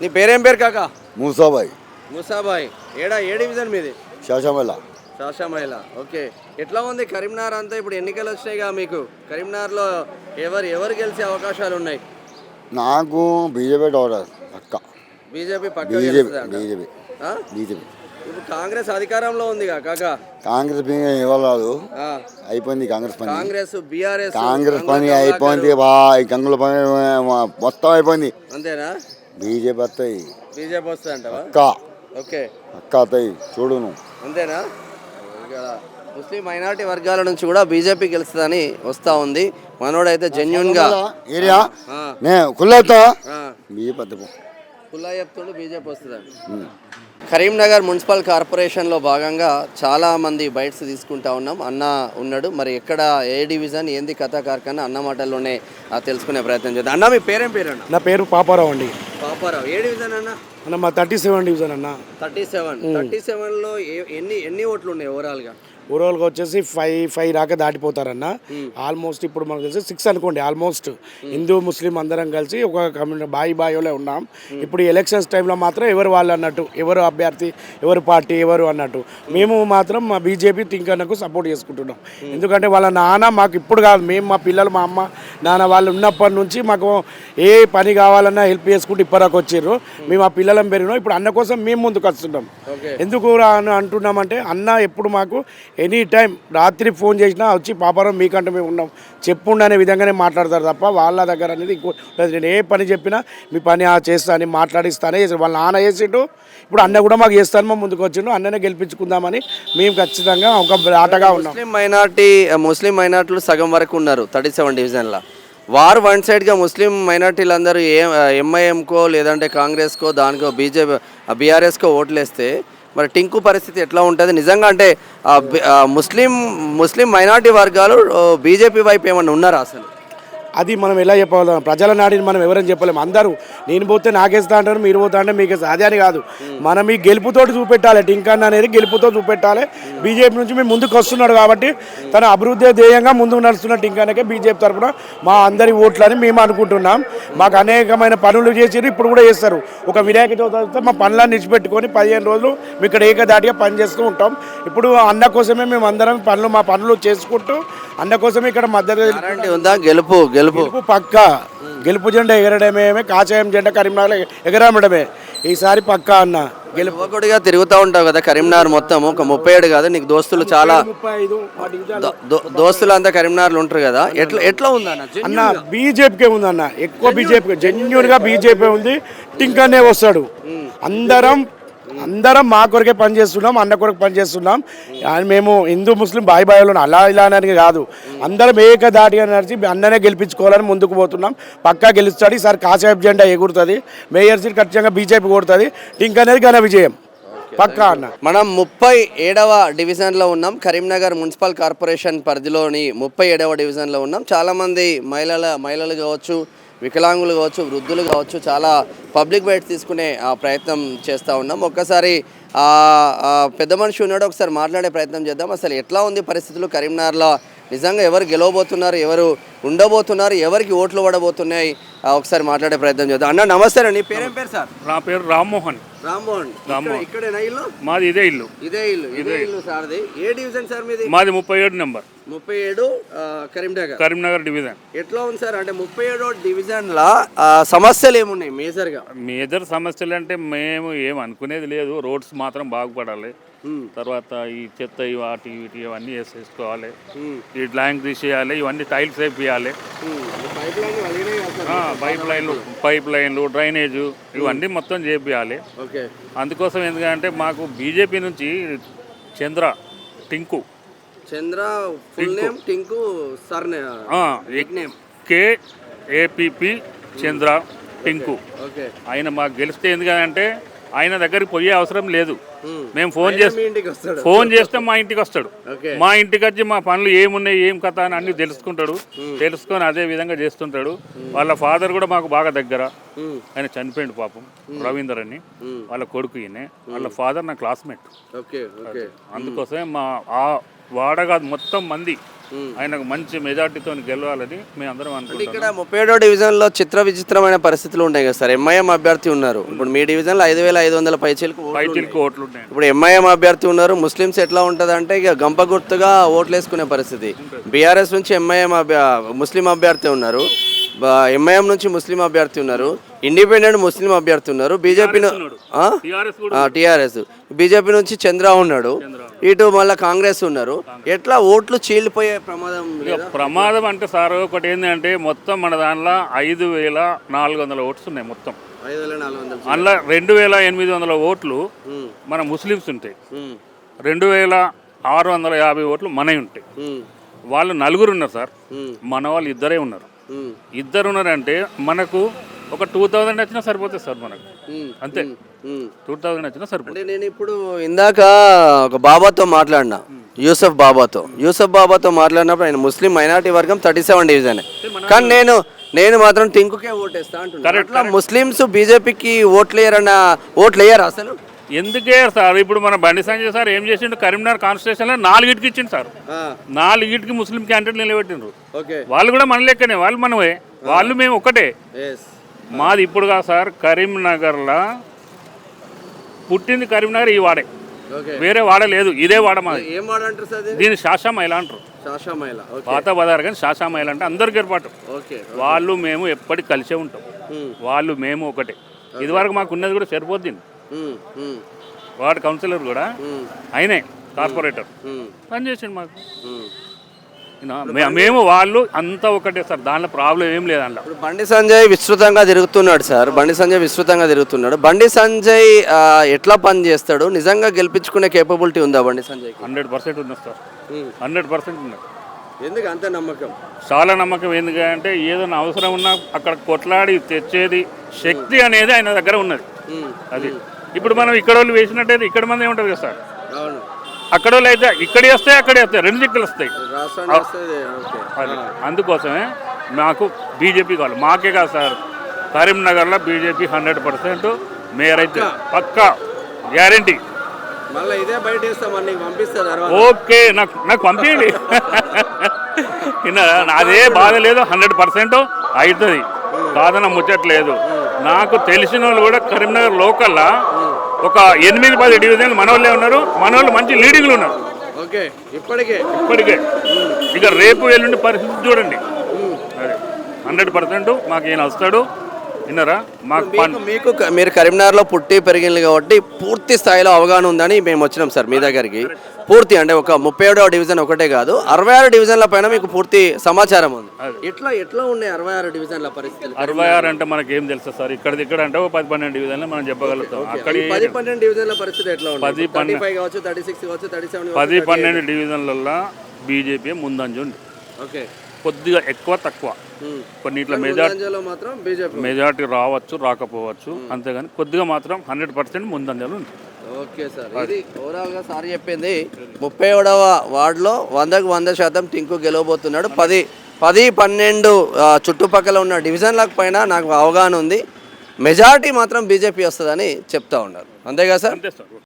నీ పేరేం పేరు కాకా? మూసాబాయ్. ముసాబాయ్. ఏ డివిజన్ మీది? శాసమల్ల. శాషమైల. ఓకే. ఎట్లా ఉంది కరీంనగర్ అంతా? ఇప్పుడు ఎన్నికలు వచ్చినాయిగా మీకు. కరీంనగర్లో ఎవరు గెలిచే అవకాశాలు ఉన్నాయి? నాకు బీజేపీ ఆర్డర్ పక్క. బీజేపీ పక్క బీజేపీ గెలుస్తుందంట. బీజేపీ ఆ? బీజేపీ ఇప్పుడు కాంగ్రెస్ అధికారంలో ఉందిగా కాకా. కాంగ్రెస్ పని ఇవ్వలేదు, ఆ. అయిపోయింది కాంగ్రెస్ పని. బీఆర్ఎస్ కాంగ్రెస్ పని అయిపోయింది, ఈ గంగుల పని మొత్తం అయిపోయింది. అంతేనా? బీజేపీ వస్తాయి బీజేపీ వస్తుందంటవా? పక్క. ఓకే. పక్క వస్తాయి చూడు నువ్వు. అంతేనా? ముస్లిం మైనారిటీ వర్గాల నుంచి కూడా బీజేపీ గెలుస్తుందని వస్తూ ఉంది. మనోడైతే జెన్యున్గా ఏరియా బీజేపీ ఫుల్లా చెప్తుండు బీజేపీ వస్తుందని. కరీంనగర్ మున్సిపల్ కార్పొరేషన్లో భాగంగా చాలామంది బైట్స్ తీసుకుంటా ఉన్నాం. అన్న ఉన్నాడు, మరి ఎక్కడ ఏ డివిజన్ ఏంది కథా కార్ఖానా అన్న మాటల్లోనే తెలుసుకునే ప్రయత్నం చేద్దాం. అన్న మీ పేరేం పేరు అన్న? నా పేరు పాపారావు అండి. పాపారావు. ఏ డివిజన్ అన్న? అన్న మా 37 డివిజన్ అన్న. 37లో ఎన్ని ఓట్లు ఉన్నాయి ఓవరాల్గా? ఓవరాల్గా వచ్చేసి 5 దాకా దాటిపోతారన్న. ఆల్మోస్ట్ ఇప్పుడు మనకు తెలిసి 6 అనుకోండి. ఆల్మోస్ట్ హిందూ ముస్లిం అందరం కలిసి ఒక కమ్యూనిటీ బాయిలో ఉన్నాం. ఇప్పుడు ఎలక్షన్స్ టైంలో మాత్రం ఎవరు వాళ్ళు అన్నట్టు, ఎవరు అభ్యర్థి, ఎవరు పార్టీ, ఎవరు అన్నట్టు. మేము మాత్రం మా బీజేపీ టింకర్నకు సపోర్ట్ చేసుకుంటున్నాం. ఎందుకంటే వాళ్ళ నాన్న మాకు ఇప్పుడు కాదు, మేము మా పిల్లలు, మా అమ్మ నాన్న వాళ్ళు ఉన్నప్పటి నుంచి మాకు ఏ పని కావాలన్నా హెల్ప్ చేసుకుంటూ ఇప్పటిదాకా వచ్చిర్రు. మేము ఆ పిల్లలం పెరిగినాం. ఇప్పుడు అన్న కోసం మేము ముందుకు వస్తున్నాం. ఎందుకు అంటున్నామంటే అన్న ఎప్పుడు మాకు ఎనీ టైం రాత్రి ఫోన్ చేసినా వచ్చి పాపారావు మీకంటే మేము ఉన్నాం చెప్పుండి అనే విధంగానే మాట్లాడతారు తప్ప వాళ్ళ దగ్గర అనేది ఇంకో నేను ఏ పని చెప్పినా మీ పని చేస్తా అని మాట్లాడిస్తానే చేసాడు. వాళ్ళ నాన్న చేసిండు, ఇప్పుడు అన్న కూడా మాకు చేస్తాను, మా ముందుకు వచ్చిండు. అన్ననే గెలిపించుకుందామని మేము ఖచ్చితంగా ఒక ఆటగా ఉన్నాం. ముస్లిం మైనార్టీలు సగం వరకు ఉన్నారు 37 డివిజన్లో. వారు వన్ సైడ్గా ముస్లిం మైనార్టీలందరూ ఎంఐఎంకో లేదంటే కాంగ్రెస్కో దానికో బీఆర్ఎస్కో ఓట్లేస్తే మరి టింకు పరిస్థితి ఎట్లా ఉంటుంది నిజంగా? అంటే ముస్లిం మైనార్టీ వర్గాలు బీజేపీ వైపు ఏమన్నా ఉన్నారా అసలు? అది మనం ఎలా చెప్పగలం? ప్రజల నాడిని మనం ఎవరైనా చెప్పలేము. అందరూ నేను పోతే నాకేస్తా అంటారు, మీరు పోతా అంటే మీకు అదే అని కాదు. మనం ఈ గెలుపుతోటి చూపెట్టాలి. టింకన్న అనేది గెలుపుతో చూపెట్టాలి. బీజేపీ నుంచి మేము ముందుకు వస్తున్నాడు కాబట్టి తన అభివృద్ధి ధ్యేయంగా ముందుకు నడుస్తున్న టింకన్నకే బీజేపీ తరఫున మా అందరి ఓట్లని మేము అనుకుంటున్నాం. మాకు అనేకమైన పనులు చేసి ఇప్పుడు కూడా చేస్తారు. ఒక వినాయక చవితి వస్తే మా పనులను నిలిచిపెట్టుకొని 15 రోజులు మేము ఇక్కడ ఏకదాటిగా పనిచేస్తూ ఉంటాం. ఇప్పుడు అన్న కోసమే మేము అందరం మా పనులు చేసుకుంటూ అన్న కోసమే ఇక్కడ మద్దతు ఉందా? గెలుపు పక్క. గెలుపు జెండా ఎగరడమే, కాషాయం జెండా కరీంనగర్ ఎగరడమే ఈసారి పక్క అన్న. గెలుపుగా తిరుగుతూ ఉంటావు కదా కరీంనగర్ మొత్తం. ఒక 37 కాదు నీకు దోస్తులు చాలా, 35 దోస్తులు అంతా కరీంనగర్లో ఉంటారు కదా. ఎట్లా ఉందన్న? బీజేపీకే ఉందన్న, ఎక్కువ బీజేపీ, జెన్యూన్గా బీజేపీ ఉంది. టింకనే వస్తాడు. అందరం మా కొరకే పనిచేస్తున్నాం, అన్న కొరకు పనిచేస్తున్నాం. మేము హిందూ ముస్లిం బాయిలో అలా ఇలా అనేది కాదు, అందరం ఏకదాటిగా నడిచి అన్ననే గెలిపించుకోవాలని ముందుకు పోతున్నాం. పక్కా గెలుస్తాడు. ఈసారి కాషాయం జెండా ఎగురుతుంది. మేయర్ సీట్ ఖచ్చితంగా బీజేపీ కొడుతుంది. టింక్ అనేది ఘన విజయం పక్కా అన్న. మనం 37వ డివిజన్లో ఉన్నాం. కరీంనగర్ మున్సిపల్ కార్పొరేషన్ పరిధిలోని 37వ డివిజన్లో ఉన్నాం. చాలామంది మహిళలు కావచ్చు, వికలాంగులు కావచ్చు, వృద్ధులు కావచ్చు, చాలా పబ్లిక్ బైట్ తీసుకునే ప్రయత్నం చేస్తూ ఉన్నాం. ఒక్కసారి పెద్ద మనిషి ఉన్నాడు, ఒకసారి మాట్లాడే ప్రయత్నం చేద్దాం. అసలు ఎట్లా ఉంది పరిస్థితులు కరీంనగర్లో? నిజంగా ఎవరు గెలవబోతున్నారు, ఎవరు ఉండబోతున్నారు, ఎవరికి ఓట్లు పడబోతున్నాయి, ఒకసారి మాట్లాడే ప్రయత్నం చేద్దాం. అన్న నమస్తే అండి. పేరేం పేరు సార్? నా పేరు రామ్మోహన్. ఇక్కడేనా ఇల్లు? మాది ఇదే ఇల్లు సార్ది. ఏ డివిజన్ సార్ మీది? మాది 37 నెంబర్. 37 కరీంనగర్ డివిజన్. ఎట్లా ఉంది సార్? అంటే 37 డివిజన్ లా సమస్యలు ఏమున్నాయి మేజర్ సమస్యలు అంటే మేము ఏం అనుకునేది లేదు. రోడ్స్ మాత్రం బాగుపడాలి. తర్వాత ఈ చెత్త వాటి ఇవన్నీ వేసేసుకోవాలి. ఈ ల్యాంక్ తీసేయాలి. ఇవన్నీ టైల్స్ వేపియాలి. పైప్ లైన్లు డ్రైనేజ్ ఇవన్నీ మొత్తం చేపియాలి. అందుకోసం ఎందుకంటే మాకు బీజేపీ నుంచి టింకు KAPP చంద్ర టింకు ఆయన మాకు గెలిస్తే ఎందుకంటే ఆయన దగ్గరికి పోయే అవసరం లేదు. మేము ఫోన్ చేస్తే మా ఇంటికి వస్తాడు. మా ఇంటికి వచ్చి మా పనులు ఏమున్నాయి, ఏం కథ అని అన్ని తెలుసుకొని అదే విధంగా చేస్తుంటాడు. వాళ్ళ ఫాదర్ కూడా మాకు బాగా దగ్గర. ఆయన చనిపోయిండు పాపం, రవీందర్ అని. వాళ్ళ కొడుకు ఈయన. వాళ్ళ ఫాదర్ నా క్లాస్మేట్. అందుకోసమే మా వాడ కాదు మొత్తం మంది ఆయనకు మంచి మెజార్టీతో గెలవాలని మేము అందరం అనుకుంటున్నాం. ఇక్కడ 37వ డివిజన్లో చిత్ర విచిత్రమైన పరిస్థితులు ఉన్నాయి కదా సార్. ఎంఐఎం అభ్యర్థి ఉన్నారు. ఇప్పుడు మీ డివిజన్లో 5,500 పైచిలకు ఓట్లు ఉన్నాయి. ఇప్పుడు ఎంఐఎం అభ్యర్థి ఉన్నారు. ముస్లిమ్స్ ఎట్లా ఉంటుంది అంటే ఇక గంప గుర్తుగా ఓట్లు వేసుకునే పరిస్థితి. బీఆర్ఎస్ నుంచి ఎంఐఎం ముస్లిం అభ్యర్థి ఉన్నారు, ఎంఐఎం నుంచి ముస్లిం అభ్యర్థి ఉన్నారు, ఇండిపెండెంట్ ముస్లిం అభ్యర్థి ఉన్నారు, బీజేపీ టీఆర్ఎస్, బీజేపీ నుంచి చంద్ర ఉన్నాడు, ఇటు మళ్ళీ కాంగ్రెస్ ఉన్నారు. ఎట్లా ఓట్లు చీలిపోయే ప్రమాదం లేదా? ప్రమాదం అంటే సార్ ఒకటి ఏంటంటే మొత్తం మన దాంట్లో 5,400 ఓట్స్ ఉన్నాయి మొత్తం. 5,400 అందులో 2,800 ఓట్లు మన ముస్లిమ్స్ ఉంటాయి, 2,650 ఓట్లు మనవి ఉంటాయి. వాళ్ళు 4 ఉన్నారు సార్, మన వాళ్ళు 2 ఉన్నారు. 2 ఉన్నారంటే మనకు ఒక 2,000 వచ్చినా సరిపోతుంది సార్ మనకు, అంతే. 2,000 వచ్చినా సరిపోతుంది. అంటే నేను ఇప్పుడు ఇందాక ఒక బాబాతో మాట్లాడినా, యూసఫ్ బాబాతో మాట్లాడినప్పుడు ఆయన ముస్లిం మైనారిటీ వర్గం 37 డివిజన్, కానీ నేను మాత్రం టింకుకే ఓటేస్తా అంటున్నాను. అట్లా ముస్లిమ్స్ బీజేపీకి ఓట్లేయరు అసలు. ఎందుకే సార్ ఇప్పుడు మన బండి సంజయ్ సార్ ఏం చేసిండు, కరీంనగర్ కాన్స్టిట్యూషన్లో 4 ఇచ్చిండు సార్, 4 ముస్లిం క్యాండిడేట్ నిలబెట్టిండ్రు. వాళ్ళు కూడా మన లెక్కనే, వాళ్ళు మనమే, వాళ్ళు మేము ఒకటే. మాది ఇప్పుడు కాదు సార్, కరీంనగర్లో పుట్టింది కరీంనగర్, ఈ వాడే, వేరే వాడ లేదు, ఇదే వాడ మాది. ఏం వాడ అంటారు సార్? దీన్ని శాషామైల అంటారు, పాత బజార్ కానీ శాషామైల అంటే అందరికి ఏర్పాటు. వాళ్ళు మేము ఎప్పటికి కలిసే ఉంటాం, వాళ్ళు మేము ఒకటే. ఇదివరకు మాకు ఉన్నది కూడా సరిపోద్ది. వార్డ్ కౌన్సిలర్ కూడా ఆయనే, కార్పొరేటర్ పనిచేసిండు మాకు. మేము వాళ్ళు అంతా ఒకటే సార్, దాంట్లో ప్రాబ్లం ఏం లేదు. అందులో బండి సంజయ్ విస్తృతంగా తిరుగుతున్నాడు సార్, బండి సంజయ్ ఎట్లా పని చేస్తాడు? నిజంగా గెలిపించుకునే కేపబిలిటీ ఉందా బండి సంజయ్? 100% ఉంది సార్, 100% ఉంది. ఎందుకు అంత నమ్మకం? చాలా నమ్మకం. ఎందుకంటే ఏదైనా అవసరం ఉన్నా అక్కడ కొట్లాడి తెచ్చేది శక్తి అనేది ఆయన దగ్గర ఉన్నది. అది ఇప్పుడు మనం ఇక్కడ వాళ్ళు వేసినట్టయితే ఇక్కడ మంది ఏముంటుంది కదా సార్, అక్కడ వాళ్ళు అయితే ఇక్కడే వస్తాయి, అక్కడే వస్తాయి, 2 దిక్కులు వస్తాయి. అది అందుకోసమే మాకు బీజేపీ కావాలి. మాకే కాదు సార్, కరీంనగర్లో బీజేపీ 100% మేయర్ అయితే పక్కా గ్యారంటీ. ఓకే, నాకు పంపించండి. అదే బాధ లేదు, 100% అవుతుంది, కాదన్న ముచ్చట్లేదు. నాకు తెలిసిన వాళ్ళు కూడా కరీంనగర్ లోకల్లో ఒక 8-10 డివిజన్లు మన వాళ్ళే ఉన్నారు, మన వాళ్ళు మంచి లీడింగ్లు ఉన్నారు ఇప్పటికే. ఇక రేపు ఎల్లుండి పరిస్థితి చూడండి, అదే 100% మాకు ఈయన వస్తాడు. విన్నారా? మీకు మీరు కరీంనగర్లో పుట్టి పెరిగింది కాబట్టి పూర్తి స్థాయిలో అవగాహన ఉందని మేము వచ్చినాం సార్ మీ దగ్గరికి. పూర్తి అంటే ఒక 37వ డివిజన్ ఒకటే కాదు, 66 డివిజన్ల పైన మీకు పూర్తి సమాచారం ఉంది. ఎట్లా ఉన్నాయి 66 డివిజన్ల పరిస్థితులు? 66 అంటే మనకి ఏం తెలుసు సార్, ఇక్కడ అంటే 10-12 డివిజన్లు మనం చెప్పగలుగుతాం. అక్కడ 10-12 డివిజన్ల పరిస్థితి ఎట్లా ఉంది? 10-12 కావచ్చు, 36 కావచ్చు, 37 10-12 డివిజన్లలో బీజేపీ ముందంజ ఉంది. కొద్దిగా ఎక్కువ తక్కువ కొన్నిట్లో మెజార్టీ రావచ్చు, రాకపోవచ్చు, అంతేగాని కొద్దిగా మాత్రం 100% ముందంజలు ఉంది. ఓకే సార్, ఇది ఓవరాల్గా సార్ చెప్పింది. 37వ వార్డులో 100% టింకు గెలవబోతున్నాడు. 10-12 చుట్టుపక్కల ఉన్న డివిజన్లకు పైన నాకు అవగాహన ఉంది. మెజారిటీ మాత్రం బీజేపీ వస్తుందని చెప్తా ఉన్నారు. అంతేగా సార్? అంతే సార్.